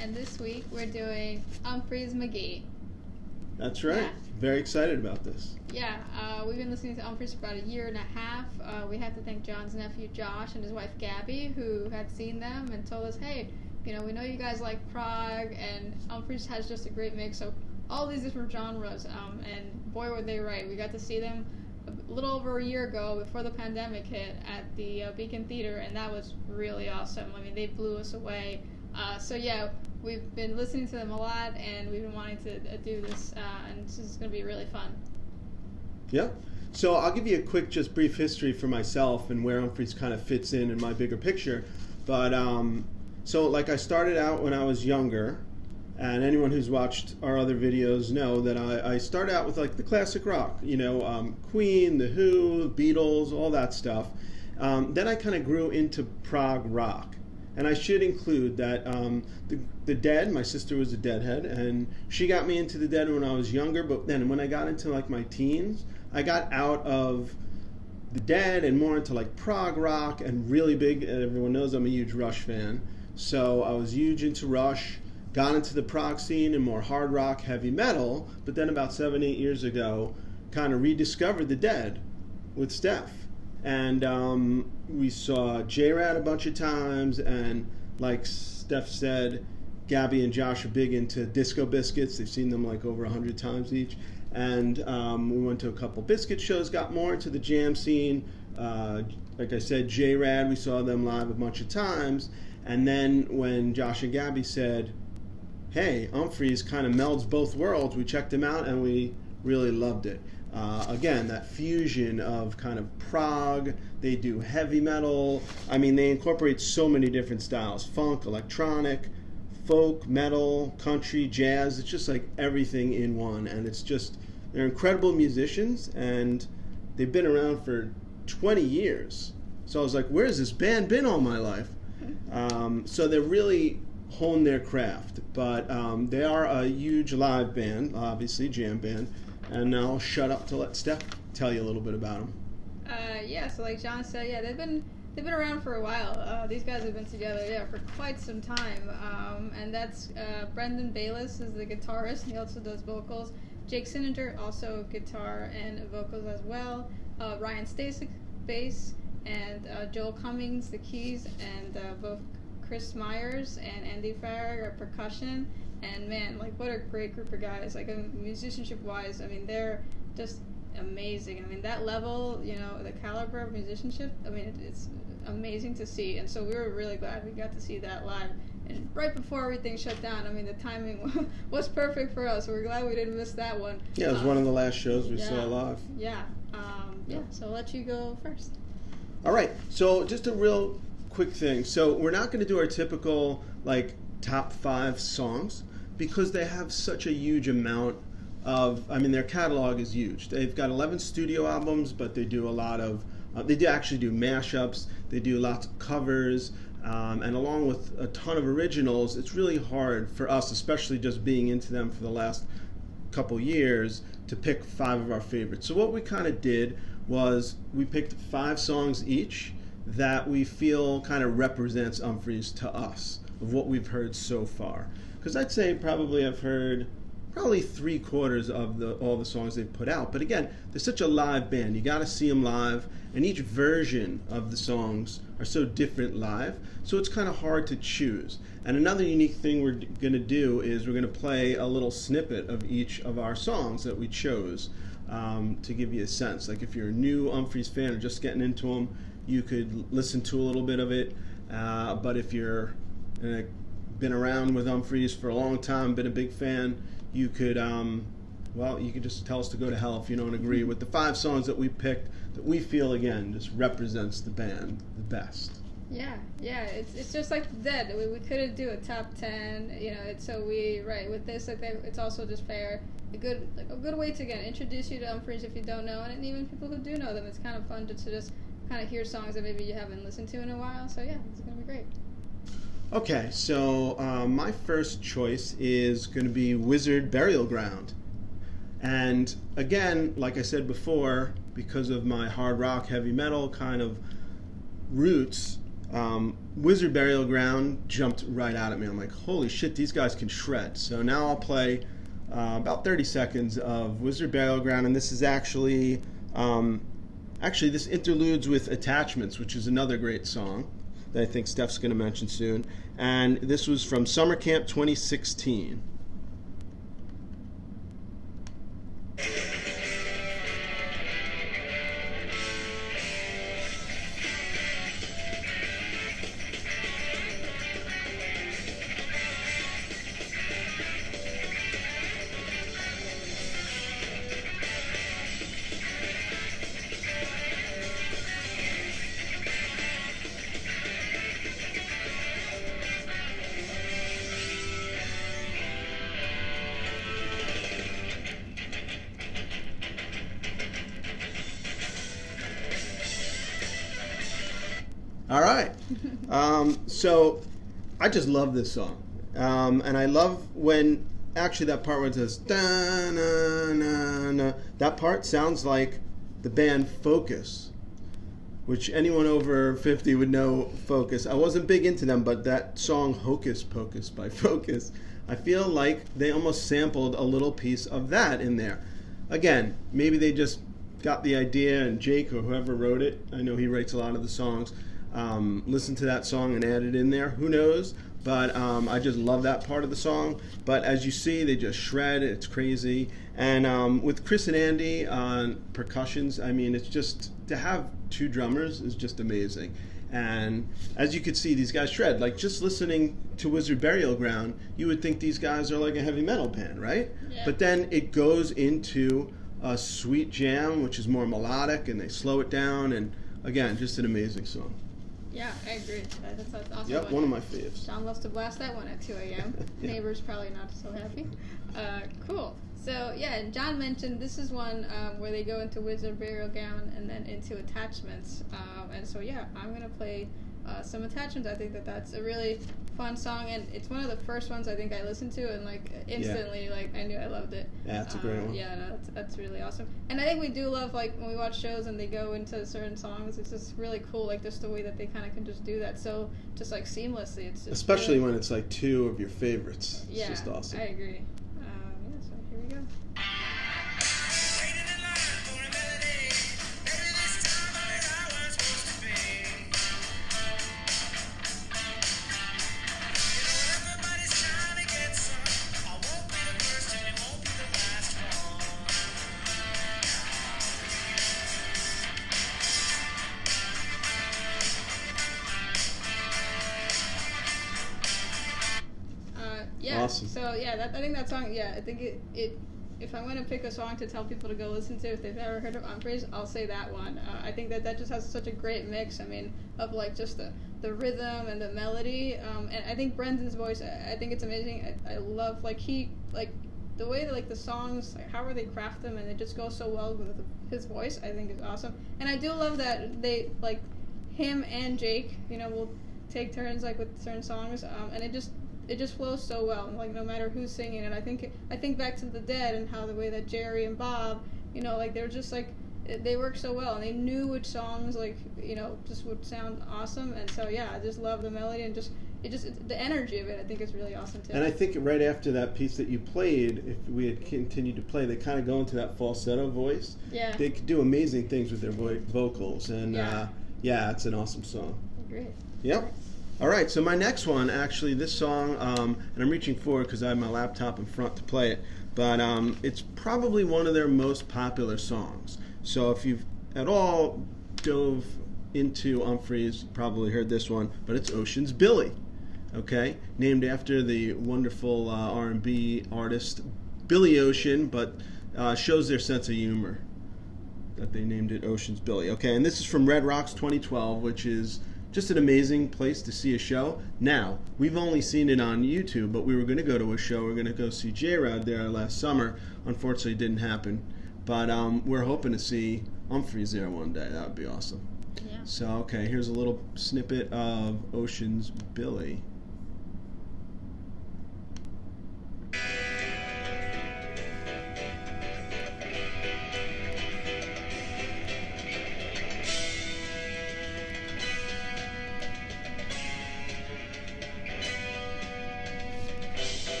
and this week we're doing Umphreys McGee. That's right. Yeah. Very excited about this. Yeah, we've been listening to Umphreys for about a year and a half. We have to thank Jon's nephew Josh and his wife Gabby, who had seen them and told us, hey, we know you guys like prog, and Umphreys has just a great mix of all these different genres, and boy were they right. We got to see them a little over a year ago before the pandemic hit at the Beacon Theater, and that was really awesome. I mean, they blew us away. So yeah, we've been listening to them a lot, and we've been wanting to do this, and this is going to be really fun. Yeah. So I'll give you a quick, just brief history for myself and where Umphreys kind of fits in my bigger picture. But so like I started out when I was younger, and anyone who's watched our other videos know that I started out with like the classic rock, Queen, The Who, Beatles, all that stuff. Then I kind of grew into prog rock. And I should include that the Dead, my sister was a Deadhead, and she got me into the Dead when I was younger, but then when I got into like my teens, I got out of the Dead and more into like prog rock and really big, and everyone knows I'm a huge Rush fan, so I was huge into Rush, got into the prog scene and more hard rock, heavy metal, but then about 7-8 years ago, kind of rediscovered the Dead with Steph. And we saw J-Rad a bunch of times, and like Steph said, Gabby and Josh are big into Disco Biscuits. They've seen them like over 100 times each. And we went to a couple Biscuit shows, got more into the jam scene. Like I said, J-Rad, we saw them live a bunch of times. And then when Josh and Gabby said, hey, Umphreys kind of melds both worlds, we checked them out and we really loved it. Again, that fusion of kind of prog, they do heavy metal. I mean, they incorporate so many different styles: funk, electronic, folk, metal, country, jazz. It's just like everything in one. And it's just, they're incredible musicians, and they've been around for 20 years. So I was like, where's this band been all my life? So they're really honed their craft. But they are a huge live band, obviously, jam band. And now I'll shut up to let Steph tell you a little bit about them. So like Jon said, yeah, they've been around for a while. These guys have been together, for quite some time. And that's Brendan Bayless is the guitarist. He also does vocals. Jake Sininger, also guitar and vocals as well. Ryan Stasek, bass, and Joel Cummings, the keys, and both Chris Myers and Andy Farag are percussion. And man, like, what a great group of guys. Like, musicianship-wise, I mean, they're just amazing. I mean, that level, the caliber of musicianship, I mean, it's amazing to see. And so we were really glad we got to see that live. And right before everything shut down, I mean, the timing was perfect for us. We're glad we didn't miss that one. Yeah, it was one of the last shows we saw live. Yeah. So I'll let you go first. All right. So just a real quick thing. So we're not going to do our typical, like, top 5 songs, because they have such a huge amount of, their catalog is huge. They've got 11 studio albums, but they do a lot of, they do actually do mashups, they do lots of covers, and along with a ton of originals, it's really hard for us, especially just being into them for the last couple years, to pick 5 of our favorites. So what we kind of did was we picked 5 songs each that we feel kind of represents Umphreys to us, of what we've heard so far. Because I'd say I've heard 3/4 of all the songs they've put out. But again, they're such a live band. You got to see them live, and each version of the songs are so different live. So it's kind of hard to choose. And another unique thing we're going to do is we're going to play a little snippet of each of our songs that we chose to give you a sense. Like if you're a new Umphreys fan or just getting into them, you could listen to a little bit of it. But if you're been around with Umphreys for a long time, been a big fan, you could you could just tell us to go to hell if you don't agree with the 5 songs that we picked that we feel, again, just represents the band the best. Yeah, it's just like the Dead. We couldn't do a top 10, with this, it's also just fair, a good way to, again, introduce you to Umphreys if you don't know, and even people who do know them, it's kind of fun to just kind of hear songs that maybe you haven't listened to in a while, so yeah, it's going to be great. Okay, so my first choice is going to be Wizard Burial Ground. And again, like I said before, because of my hard rock, heavy metal kind of roots, Wizard Burial Ground jumped right out at me. I'm like, holy shit, these guys can shred. So now I'll play about 30 seconds of Wizard Burial Ground, and this is actually this interludes with Attachments, which is another great song that I think Steph's going to mention soon. And this was from Summer Camp 2016. All right. So I just love this song. And I love when actually that part where it says da na na na. That part sounds like the band Focus, which anyone over 50 would know Focus. I wasn't big into them, but that song Hocus Pocus by Focus, I feel like they almost sampled a little piece of that in there. Again, maybe they just got the idea and Jake or whoever wrote it, I know he writes a lot of the songs, listened to that song and added in there. Who knows? But I just love that part of the song. But as you see, they just shred. It's crazy. And with Chris and Andy on percussions, I mean, it's just, to have two drummers is just amazing. And as you could see, these guys shred. Like, just listening to Wizard Burial Ground, you would think these guys are like a heavy metal band, right? Yeah. But then it goes into a sweet jam, which is more melodic, and they slow it down. And again, just an amazing song. Yeah, I agree. That's awesome. Yep, one of my faves. John loves to blast that one at 2 a.m. Yeah. Neighbors probably not so happy. Cool. So, yeah, and John mentioned this is one where they go into Wizard Burial Ground and then into Attachments. And so, yeah, I'm going to play some Attachments. I think that's a really fun song, and it's one of the first ones I think I listened to, and like instantly, like I knew I loved it. Yeah, it's a great one. Yeah, no, that's really awesome. And I think we do love, like, when we watch shows and they go into certain songs, it's just really cool, like just the way that they kind of can just do that so just like seamlessly. It's just especially really, when it's like two of your favorites. It's yeah, just awesome. I agree. Yeah, so here we go. Yeah. Awesome. So yeah, I think that song. Yeah, I think it. If I'm going to pick a song to tell people to go listen to, if they've never heard of Umphreys, I'll say that one. I think that just has such a great mix. I mean, of like just the rhythm and the melody. And I think Brendan's voice. I think it's amazing. I love like the way that like the songs, like however they craft them, and it just goes so well with his voice. I think is awesome. And I do love that they like him and Jake. Will take turns like with certain songs. And it just flows so well, like no matter who's singing it. I think back to The Dead and how the way that Jerry and Bob, like they're just like they work so well, and they knew which songs like just would sound awesome. And so yeah, I just love the melody and just the energy of it. I think is really awesome too. And I think right after that piece that you played, if we had continued to play, they kind of go into that falsetto voice. Yeah. They could do amazing things with their vocals, and yeah, it's an awesome song. Great. Yep. All right, so my next one, actually, this song, and I'm reaching forward because I have my laptop in front to play it, but it's probably one of their most popular songs. So if you've at all dove into Umphreys, you probably heard this one, but it's Ocean's Billy, okay? Named after the wonderful R&B artist Billy Ocean, but shows their sense of humor that they named it Ocean's Billy, okay? And this is from Red Rocks 2012, which is just an amazing place to see a show. Now, we've only seen it on YouTube, but we were going to go to a show. We are going to go see J-Rod there last summer. Unfortunately, it didn't happen. But we're hoping to see Umphreys there one day. That would be awesome. Yeah. So, okay, here's a little snippet of Ocean's Billy.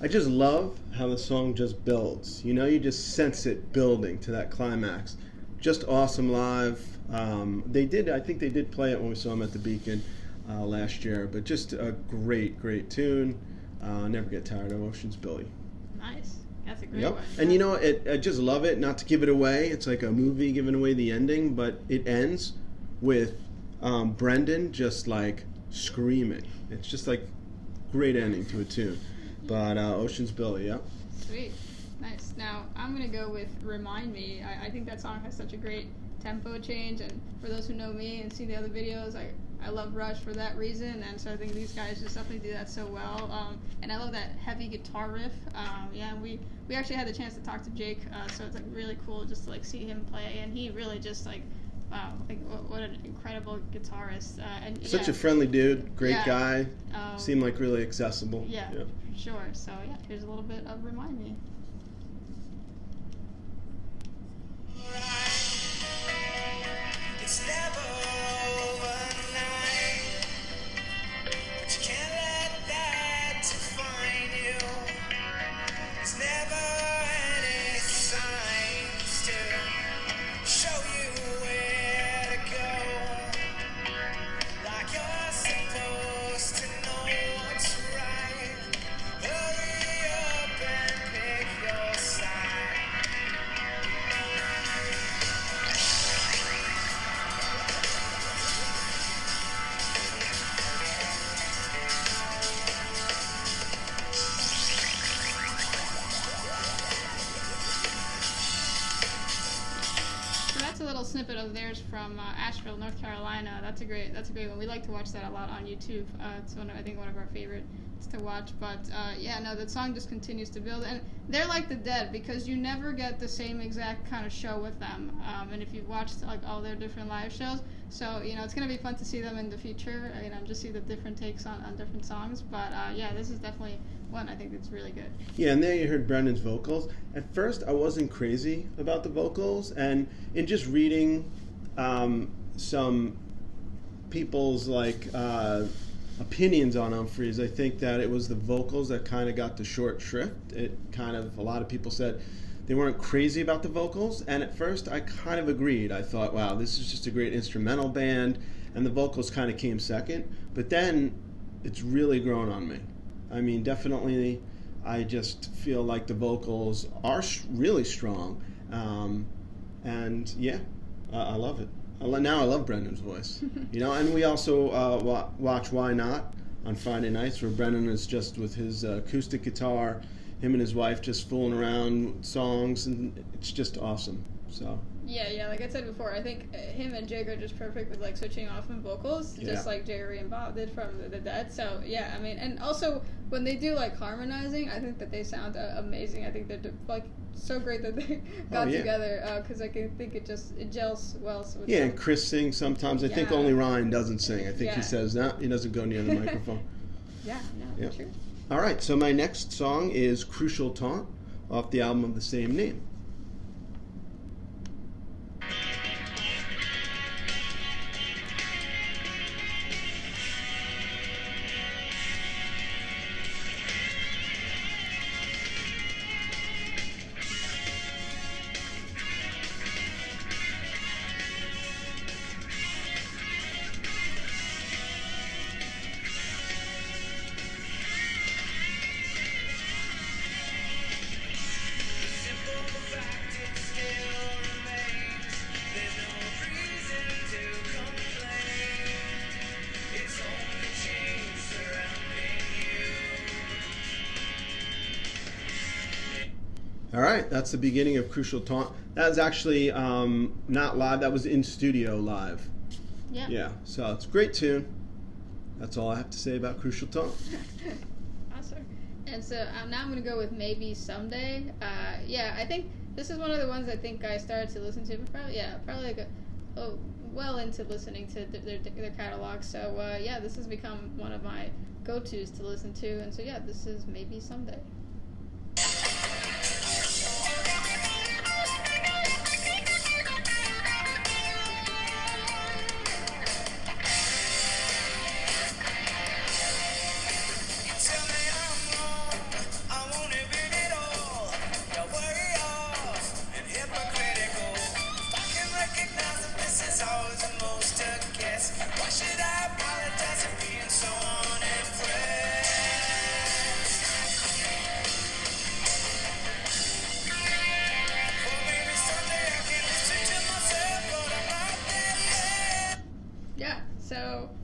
I just love how the song just builds. You know, you just sense it building to that climax. Just awesome live. I think they did play it when we saw them at the Beacon last year, but just a great, great tune. Never get tired of Ocean's Billy. Nice. That's a great Yep. one. And you know, I just love it. Not to give it away. It's like a movie giving away the ending, but it ends with Brendan just like screaming. It's just like great ending to a tune. But Ocean's Billy, yeah. Sweet. Nice. Now, I'm going to go with Remind Me. I think that song has such a great tempo change, and for those who know me and see the other videos, I love Rush for that reason, and so I think these guys just definitely do that so well. And I love that heavy guitar riff. We actually had the chance to talk to Jake, so it's like really cool just to like see him play, and he really just like, wow, like what an incredible guitarist. And Such a friendly dude, great guy, guy. seemed like really accessible. Yeah, for sure. So yeah, here's a little bit of Remind Me. It's never overnight, but you can't let that define you. There's never any signs to show you where to go, like you're supposed to know what's right. Hurry up and pick your side. So that's a little snippet of theirs from Asheville, North Carolina. That's a great one. We like to watch that a lot on YouTube. It's I think one of our favorites to watch. But the song just continues to build, and they're like the Dead because you never get the same exact kind of show with them. And if you've watched like all their different live shows, so it's gonna be fun to see them in the future. Just see the different takes on different songs. But this is definitely one I think that's really good. Yeah, and there you heard Brendan's vocals. At first, I wasn't crazy about the vocals, and in just reading some people's opinions on Umphreys, I think that it was the vocals that kind of got the short shrift. A lot of people said they weren't crazy about the vocals, and at first I kind of agreed. I thought, wow, this is just a great instrumental band, and the vocals kind of came second. But then it's really grown on me. I mean, definitely, I just feel like the vocals are really strong, and yeah, I love it. Now I love Brendan's voice, And we also watch Why Not on Friday nights, where Brendan is just with his acoustic guitar, him and his wife just fooling around with songs, and it's just awesome. So. Yeah, like I said before, I think him and Jake are just perfect with like switching off in vocals, just like Jerry and Bob did from the Dead. So yeah, I mean, and also when they do like harmonizing, I think that they sound amazing. I think they're like so great that they got together because I think it gels well. So and Chris sings sometimes. I think only Ryan doesn't sing. I think he says no, he doesn't go near the microphone. True. All right, so my next song is Crucial Taunt off the album of the same name. All right, that's the beginning of Crucial Taunt. That was actually not live. That was in studio live. Yeah, so it's a great tune. That's all I have to say about Crucial Taunt. Awesome. And so now I'm going to go with Maybe Someday. I think this is one of the ones I think I started to listen to, but probably like well into listening to their catalog. So this has become one of my go-tos to listen to. And so this is Maybe Someday. Tell me I'm wrong, I won't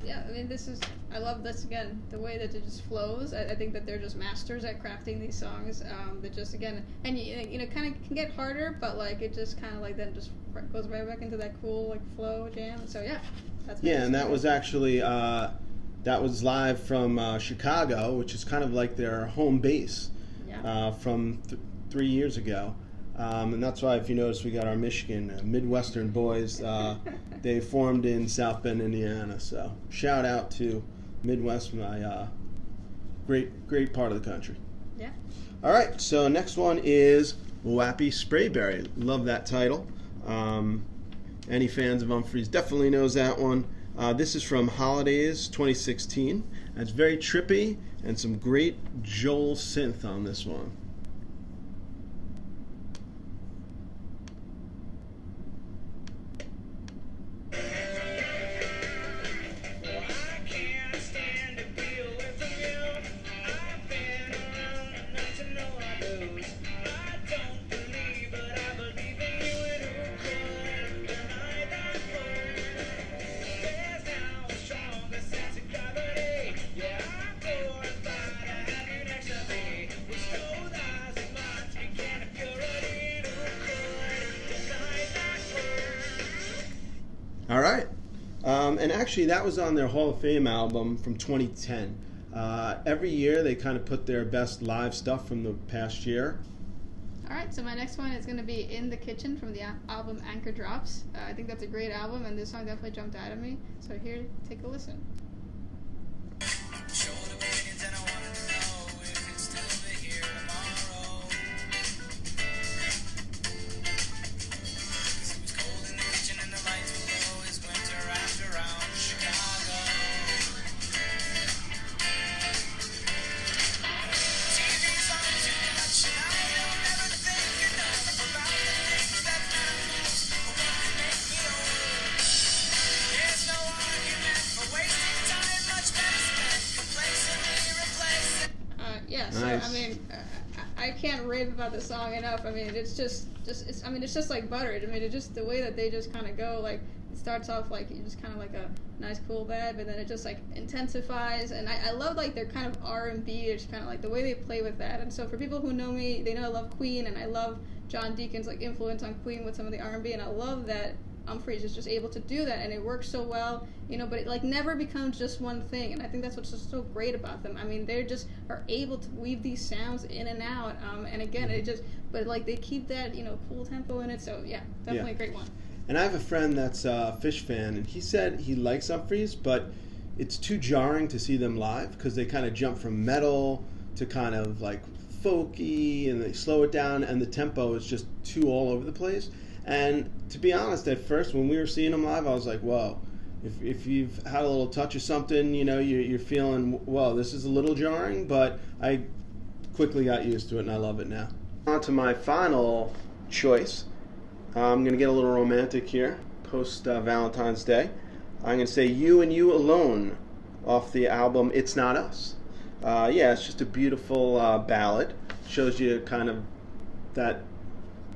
yeah, I mean, I love this again, the way that it just flows. I think that they're just masters at crafting these songs. That just, again, and you know, kind of can get harder, but like it just kind of like then just goes right back into that cool like flow jam. So yeah, that's Yeah, and that was actually that was live from Chicago, which is kind of like their home base from 3 years ago. And that's why, if you notice, we got our Michigan Midwestern boys. They formed in South Bend, Indiana. So shout out to Midwest, my great part of the country. Yeah. All right, so next one is Wappy Sprayberry. Love that title. Any fans of Umphreys definitely knows that one. This is from Holidays 2016. And it's very trippy and some great Joel synth on this one. All right. And actually, that was on their Hall of Fame album from 2010. Every year, they kind of put their best live stuff from the past year. All right, so my next one is going to be In the Kitchen from the album Anchor Drops. I think that's a great album, and this song definitely jumped out at me. So here, take a listen. Yeah, so nice. I mean, I can't rave about the song enough. I mean, it's just it's just like buttered. I mean, it's just the way that they just kind of go. Like it starts off like just kind of like a nice cool vibe, but then it just like intensifies. And I love like their kind of R&B. It's kind of like the way they play with that. And so for people who know me, they know I love Queen, and I love John Deacon's like influence on Queen with some of the R&B, and I love that Umphreys is just able to do that, and it works so well, you know, but it like never becomes just one thing, and I think that's what's just so great about them. I mean, they just are able to weave these sounds in and out, and again, it just, but like they keep that, you know, cool tempo in it, so yeah, definitely a great one. And I have a friend that's a Fish fan, and he said he likes Umphreys, but it's too jarring to see them live, because they kind of jump from metal to kind of like folky, and they slow it down, and the tempo is just too all over the place. And to be honest, at first, when we were seeing them live, I was like, whoa, if you've had a little touch of something, you know, you're feeling, whoa, this is a little jarring, but I quickly got used to it, and I love it now. On to my final choice. I'm going to get a little romantic here, post Valentine's Day. I'm going to say You and You Alone off the album It's Not Us. Yeah, it's just a beautiful ballad. Shows you kind of that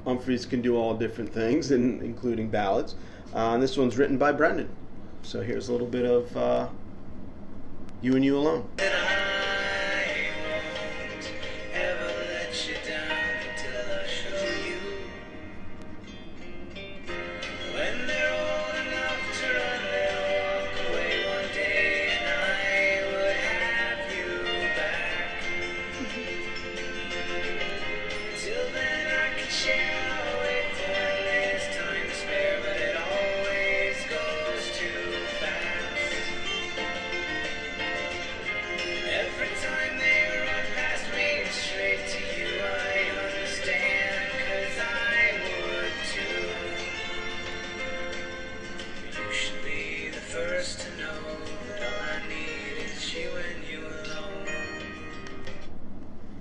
Umphreys can do all different things, including ballads. And this one's written by Brendan. So here's a little bit of You and You Alone.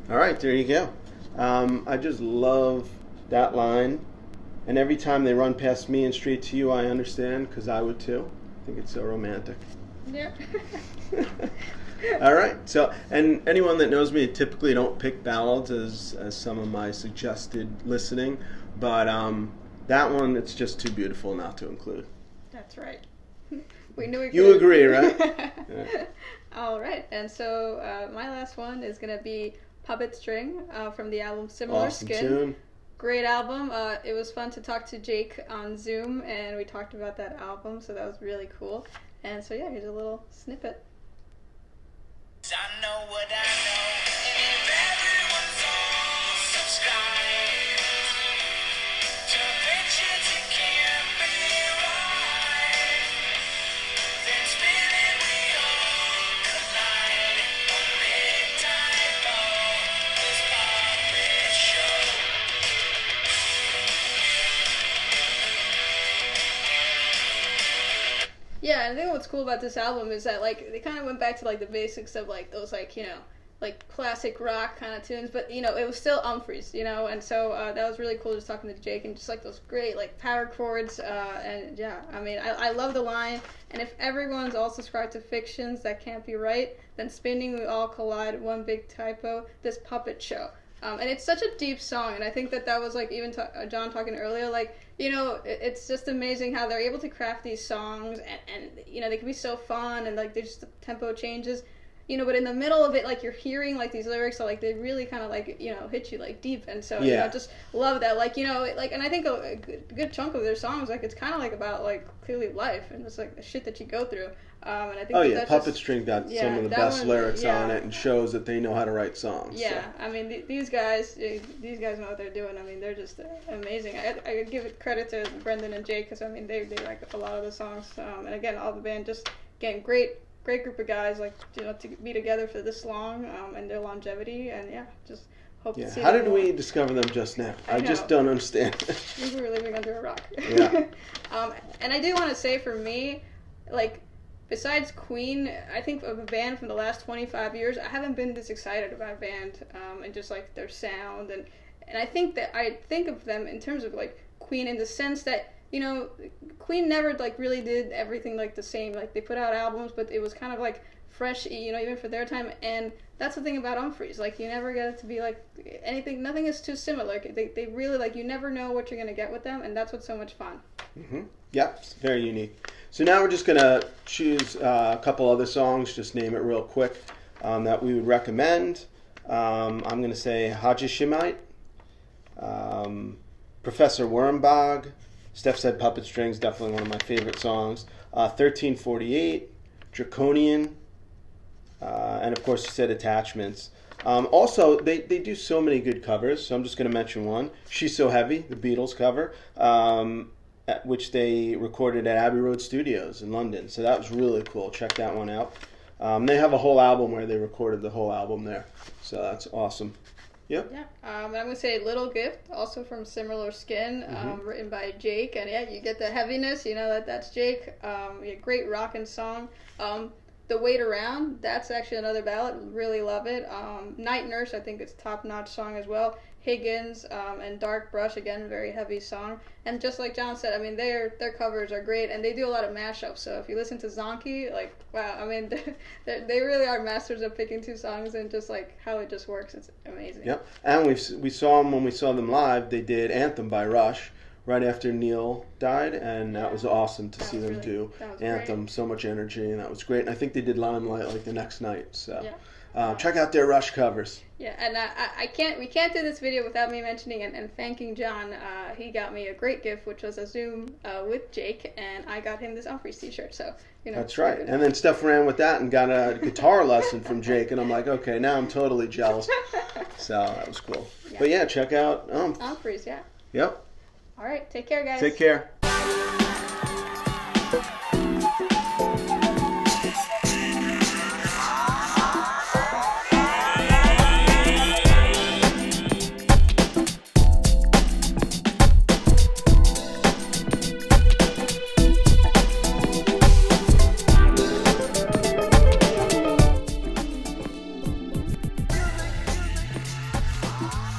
All right, there you go. I just love that line. And every time they run past me and straight to you, I understand, because I would too. I think it's so romantic. Yeah. All right. So, and anyone that knows me, I typically don't pick ballads as some of my suggested listening. But that one, it's just too beautiful not to include. That's right. We knew we could. You agree, right? Yeah. All right, and so my last one is gonna be Puppet String from the album Similar Awesome Skin. tune. Great album. It was fun to talk to Jake on Zoom, and we talked about that album, so that was really cool. And so yeah, here's a little snippet. I know what I know, and if everyone's all subscribed to pictures that can't be right, then spinning we all collide. A big typo, this puppet show. Yeah, and I think what's cool about this album is that like they kind of went back to like the basics of like those like like classic rock kind of tunes, but it was still Umphreys, and so that was really cool just talking to Jake and just like those great like power chords, and yeah, I mean I love the line, and if everyone's all subscribed to fictions that can't be right, then spinning we all collide, one big typo, this puppet show. And it's such a deep song, and I think that was like even John talking earlier, like it's just amazing how they're able to craft these songs, and they can be so fun, and like there's just the tempo changes, but in the middle of it, like you're hearing like these lyrics are like they really kind of like hit you like deep, and so just love that, like like, and I think a good chunk of their songs like it's kind of like about like clearly life and it's like the shit that you go through. And I think Puppet String got some of the best lyrics on it, and shows that they know how to write songs. Yeah, so. I mean these guys know what they're doing. I mean they're just amazing. I give it credit to Brendan and Jake because I mean they like a lot of the songs. And again, all the band just again great group of guys like to be together for this long and their longevity, and just hope to see. How did we discover them just now? I just don't understand. We were living under a rock. Yeah. And I do want to say for me, like. Besides Queen, I think of a band from the last 25 years, I haven't been this excited about a band and just like their sound, and I think that I think of them in terms of like Queen in the sense that Queen never like really did everything like the same. Like they put out albums, but it was kind of like fresh, even for their time. And that's the thing about Umphreys. Like you never get it to be like anything. Nothing is too similar. Like they really like you never know what you're gonna get with them, and that's what's so much fun. Mm-hmm. Yep, it's very unique. So now we're just going to choose a couple other songs, just name it real quick, that we would recommend. I'm going to say Haja Shemite, Professor Wormbog, Steph said Puppet Strings, definitely one of my favorite songs, 1348, Draconian, and of course you said Attachments. Also, they do so many good covers, so I'm just going to mention one. She's So Heavy, the Beatles cover. Which they recorded at Abbey Road Studios in London. So that was really cool. Check that one out. They have a whole album where they recorded the whole album there. So that's awesome. Yep. Yeah. I'm going to say Little Gift, also from Similar Skin, written by Jake. And yeah, you get the heaviness, that's Jake. Great rockin' song. The Wait Around, that's actually another ballad. Really love it. Night Nurse, I think it's a top-notch song as well. Higgins and Dark Brush, again, very heavy song. And just like John said, I mean, their covers are great, and they do a lot of mashups. So if you listen to Zonky, like, wow, I mean, they really are masters of picking two songs and just like how it just works. It's amazing. Yep. And we saw them when we saw them live. They did Anthem by Rush right after Neil died, and that was awesome to see them do Anthem. Great. So much energy, and that was great. And I think they did Limelight like the next night. So. Yeah. Check out their Rush covers. Yeah, and we can't do this video without me mentioning and thanking John. He got me a great gift, which was a Zoom with Jake, and I got him this Umphreys t-shirt. So that's right. And then Steph ran with that and got a guitar lesson from Jake, and I'm like, okay, now I'm totally jealous. So that was cool. Yeah. But yeah, check out Umphreys. Yeah. Yep. All right, take care, guys. Take care.